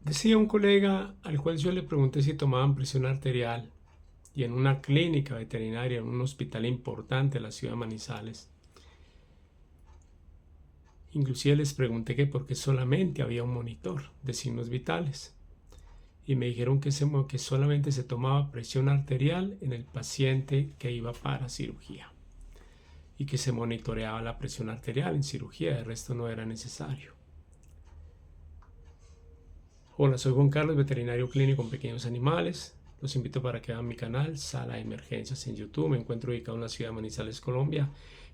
Decía un colega al cual yo le pregunté si tomaban presión arterial y en una clínica veterinaria, en un hospital importante de la ciudad de Manizales. Inclusive les pregunté que por qué solamente había un monitor de signos vitales y me dijeron que solamente se tomaba presión arterial en el paciente que iba para cirugía y que se monitoreaba la presión arterial en cirugía, de resto no era necesario. Hola, soy Juan Carlos, veterinario clínico en pequeños animales. Los invito para que vean mi canal, Sala de Emergencias en YouTube. Me encuentro ubicado en la ciudad de Manizales, Colombia.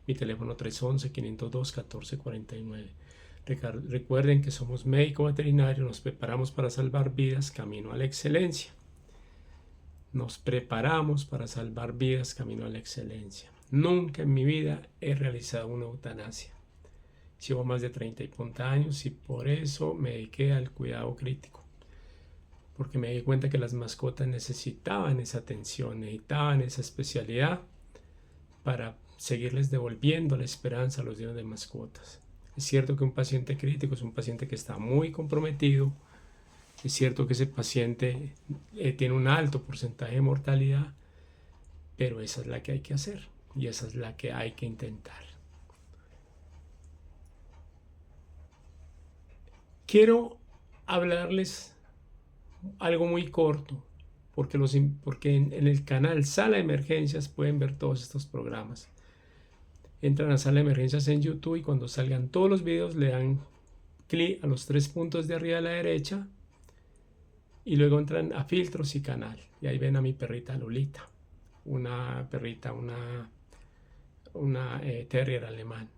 Mi teléfono 311-502-1449. Recuerden que somos médico veterinario, nos preparamos para salvar vidas camino a la excelencia. Nos preparamos para salvar vidas camino a la excelencia. Nunca en mi vida he realizado una eutanasia. Llevo más de 30 años y por eso me dediqué al cuidado crítico. Porque me di cuenta que las mascotas necesitaban esa atención, necesitaban esa especialidad para seguirles devolviendo la esperanza a los dueños de mascotas. Es cierto que un paciente crítico es un paciente que está muy comprometido. Es cierto que ese paciente tiene un alto porcentaje de mortalidad, pero esa es la que hay que hacer y esa es la que hay que intentar. Quiero hablarles algo muy corto, porque en el canal Sala de Emergencias pueden ver todos estos programas. Entran a Sala de Emergencias en YouTube y cuando salgan todos los videos le dan clic a los 3 puntos de arriba a la derecha y luego entran a filtros y canal y ahí ven a mi perrita Lolita, una perrita, una terrier alemán.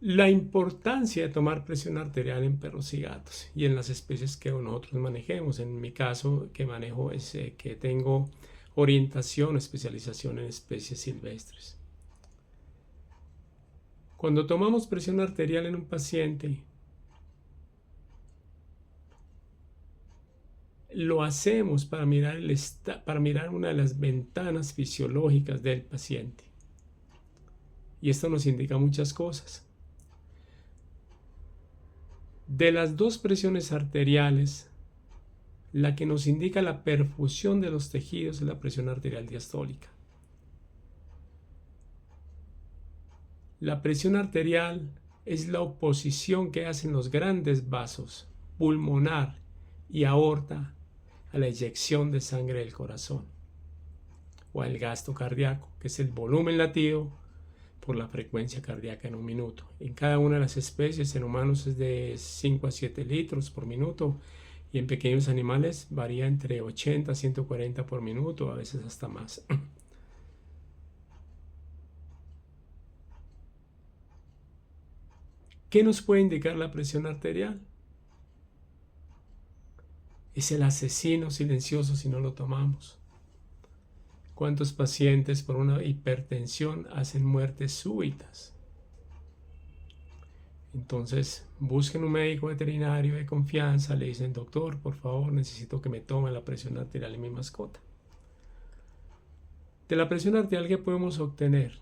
La importancia de tomar presión arterial en perros y gatos y en las especies que nosotros manejemos. En mi caso, que manejo es que tengo orientación o especialización en especies silvestres. Cuando tomamos presión arterial en un paciente, lo hacemos para mirar una de las ventanas fisiológicas del paciente. Y esto nos indica muchas cosas. De las dos presiones arteriales, la que nos indica la perfusión de los tejidos es la presión arterial diastólica. La presión arterial es la oposición que hacen los grandes vasos pulmonar y aorta a la eyección de sangre del corazón o al gasto cardíaco, que es el volumen latido por la frecuencia cardíaca en un minuto. En cada una de las especies, en humanos es de 5 a 7 litros por minuto y en pequeños animales varía entre 80 a 140 por minuto, a veces hasta más. ¿Qué nos puede indicar la presión arterial? Es el asesino silencioso si no lo tomamos. ¿Cuántos pacientes por una hipertensión hacen muertes súbitas? Entonces busquen un médico veterinario de confianza, le dicen: doctor, por favor, necesito que me tome la presión arterial en mi mascota. De la presión arterial, ¿qué podemos obtener?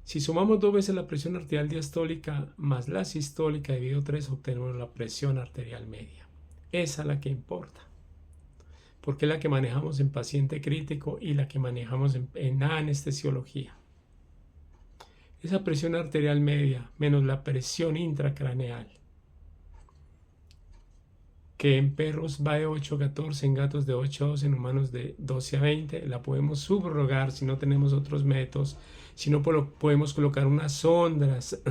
Si sumamos 2 veces la presión arterial diastólica más la sistólica dividido 3, obtenemos la presión arterial media. Esa es la que importa, porque es la que manejamos en paciente crítico y la que manejamos en anestesiología. Esa presión arterial media menos la presión intracraneal, que en perros va de 8 a 14, en gatos de 8 a 12, en humanos de 12 a 20, la podemos subrogar si no tenemos otros métodos, si no podemos colocar unas sondas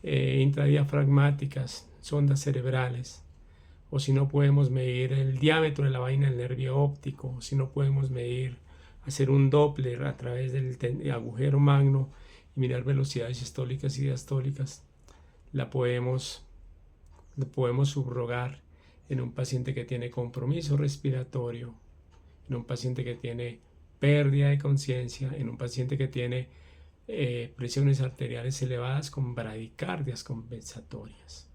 intradiafragmáticas, sondas cerebrales, o si no podemos medir el diámetro de la vaina del nervio óptico, o si no podemos hacer un Doppler a través del agujero magno y mirar velocidades sistólicas y diastólicas, lo podemos subrogar en un paciente que tiene compromiso respiratorio, en un paciente que tiene pérdida de conciencia, en un paciente que tiene presiones arteriales elevadas con bradicardias compensatorias.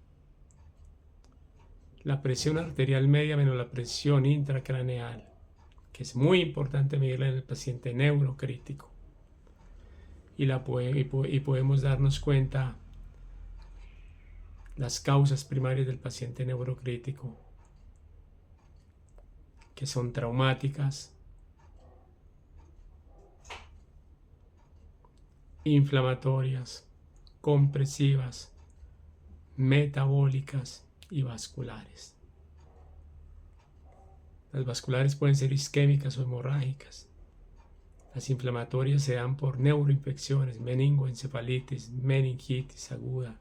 La presión arterial media menos la presión intracraneal, que es muy importante medirla en el paciente neurocrítico. Y podemos darnos cuenta las causas primarias del paciente neurocrítico, que son traumáticas, inflamatorias, compresivas, metabólicas y vasculares. Las vasculares pueden ser isquémicas o hemorrágicas. Las inflamatorias se dan por neuroinfecciones, meningoencefalitis, meningitis aguda,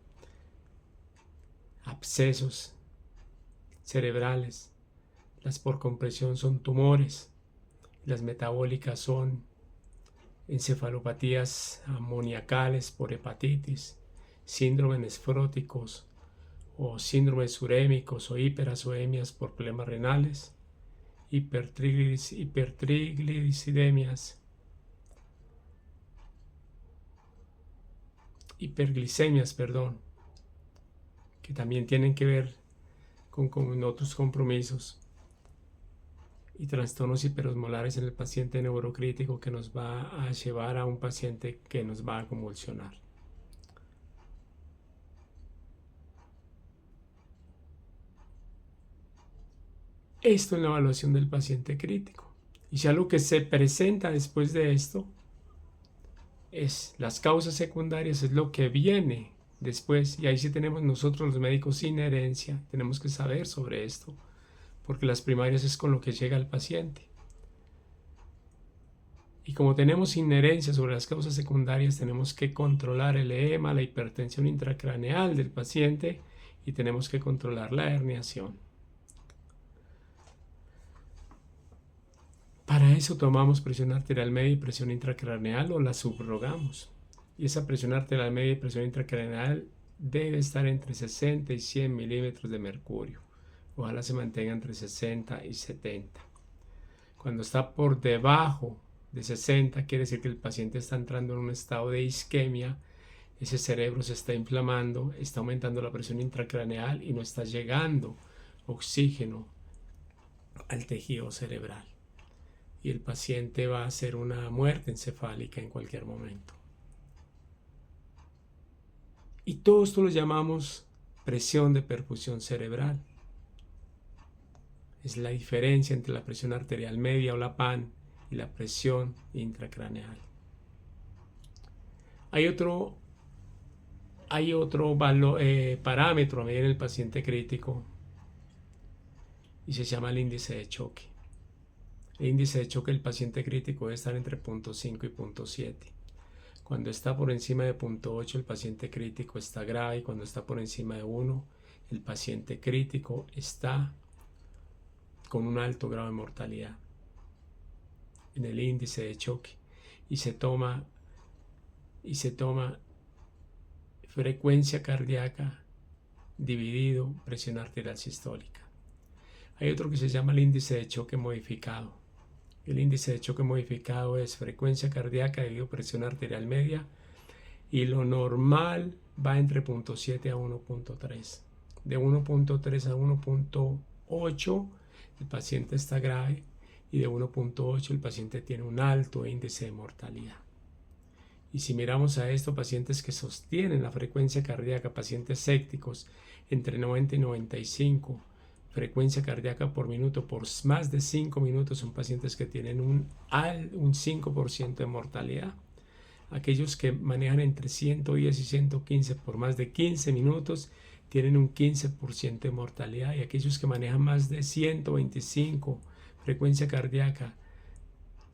abscesos cerebrales. Las por compresión son tumores. Las metabólicas son encefalopatías amoníacales por hepatitis, síndromes nefróticos o síndromes urémicos o hiperazoemias por problemas renales, hiperglicemias, que también tienen que ver con otros compromisos, y trastornos hiperosmolares en el paciente neurocrítico, que nos va a llevar a un paciente que nos va a convulsionar. Esto es la evaluación del paciente crítico. Y ya lo que se presenta después de esto es las causas secundarias, es lo que viene después. Y ahí sí tenemos nosotros los médicos inherencia, tenemos que saber sobre esto, porque las primarias es con lo que llega el paciente. Y como tenemos inherencia sobre las causas secundarias, tenemos que controlar el edema, la hipertensión intracraneal del paciente, y tenemos que controlar la herniación. Para eso tomamos presión arterial media y presión intracraneal, o la subrogamos. Y esa presión arterial media y presión intracraneal debe estar entre 60 y 100 milímetros de mercurio. Ojalá se mantenga entre 60 y 70. Cuando está por debajo de 60, quiere decir que el paciente está entrando en un estado de isquemia. Ese cerebro se está inflamando, está aumentando la presión intracraneal y no está llegando oxígeno al tejido cerebral. Y el paciente va a hacer una muerte encefálica en cualquier momento. Y todo esto lo llamamos presión de perfusión cerebral. Es la diferencia entre la presión arterial media o la PAN y la presión intracraneal. Hay otro parámetro a medir en el paciente crítico, y se llama el índice de choque. El índice de choque del paciente crítico debe estar entre 0.5 y 0.7. Cuando está por encima de 0.8, el paciente crítico está grave, y cuando está por encima de 1, el paciente crítico está con un alto grado de mortalidad en el índice de choque, y se toma frecuencia cardíaca dividido presión arterial sistólica. Hay otro que se llama el índice de choque modificado. El índice de choque modificado es frecuencia cardíaca dividido presión arterial media, y lo normal va entre 0.7 a 1.3. De 1.3 a 1.8 el paciente está grave, y de 1.8 el paciente tiene un alto índice de mortalidad. Y si miramos a esto, pacientes que sostienen la frecuencia cardíaca, pacientes sépticos, entre 90 y 95 frecuencia cardíaca por minuto por más de 5 minutos, son pacientes que tienen un 5% de mortalidad. Aquellos que manejan entre 110 y 115 por más de 15 minutos tienen un 15% de mortalidad, y aquellos que manejan más de 125 frecuencia cardíaca,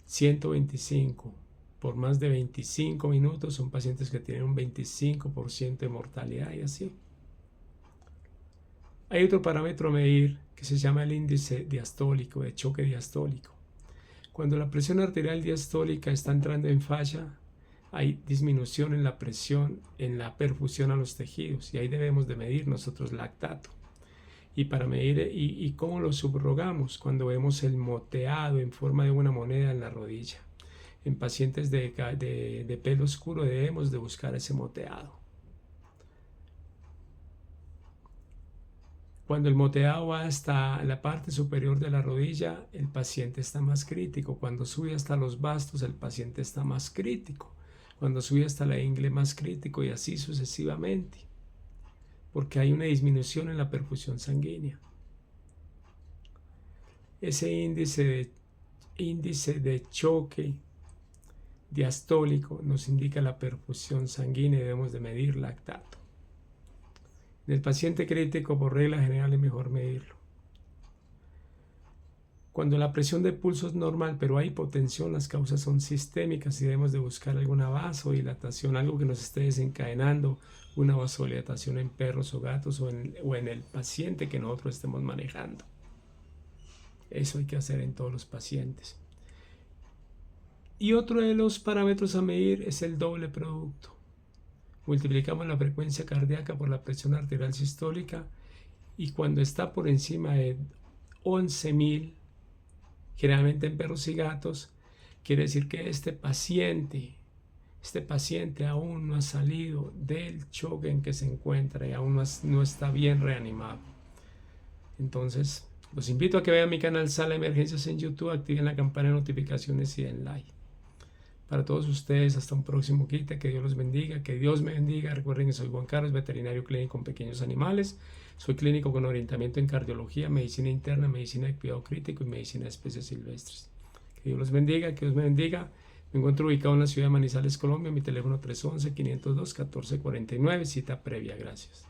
125 por más de 25 minutos, son pacientes que tienen un 25% de mortalidad, y así. Hay otro parámetro a medir que se llama el índice diastólico, de choque diastólico. Cuando la presión arterial diastólica está entrando en falla, hay disminución en la presión, en la perfusión a los tejidos, y ahí debemos de medir nosotros lactato. Y para medir, y cómo lo subrogamos, cuando vemos el moteado en forma de una moneda en la rodilla. En pacientes de pelo oscuro debemos de buscar ese moteado. Cuando el moteado va hasta la parte superior de la rodilla, el paciente está más crítico. Cuando sube hasta los bastos, el paciente está más crítico. Cuando sube hasta la ingle, más crítico, y así sucesivamente. porque hay una disminución en la perfusión sanguínea. Ese índice de choque diastólico nos indica la perfusión sanguínea y debemos de medir lactato. En el paciente crítico, por regla general, es mejor medirlo. Cuando la presión de pulso es normal, pero hay hipotensión, las causas son sistémicas y debemos de buscar alguna vasodilatación, algo que nos esté desencadenando una vasodilatación en perros o gatos o en el paciente que nosotros estemos manejando. Eso hay que hacer en todos los pacientes. Y otro de los parámetros a medir es el doble producto. Multiplicamos la frecuencia cardíaca por la presión arterial sistólica y cuando está por encima de 11.000, generalmente en perros y gatos, quiere decir que este paciente aún no ha salido del choque en que se encuentra y aún no está bien reanimado. Entonces, los invito a que vean mi canal Sala de Emergencias en YouTube, activen la campana de notificaciones y den like. Para todos ustedes, hasta un próximo quite, que Dios los bendiga, que Dios me bendiga. Recuerden que soy Juan Carlos, veterinario clínico con pequeños animales. Soy clínico con orientamiento en cardiología, medicina interna, medicina de cuidado crítico y medicina de especies silvestres. Que Dios los bendiga, que Dios me bendiga. Me encuentro ubicado en la ciudad de Manizales, Colombia. Mi teléfono 311-502-1449, cita previa. Gracias.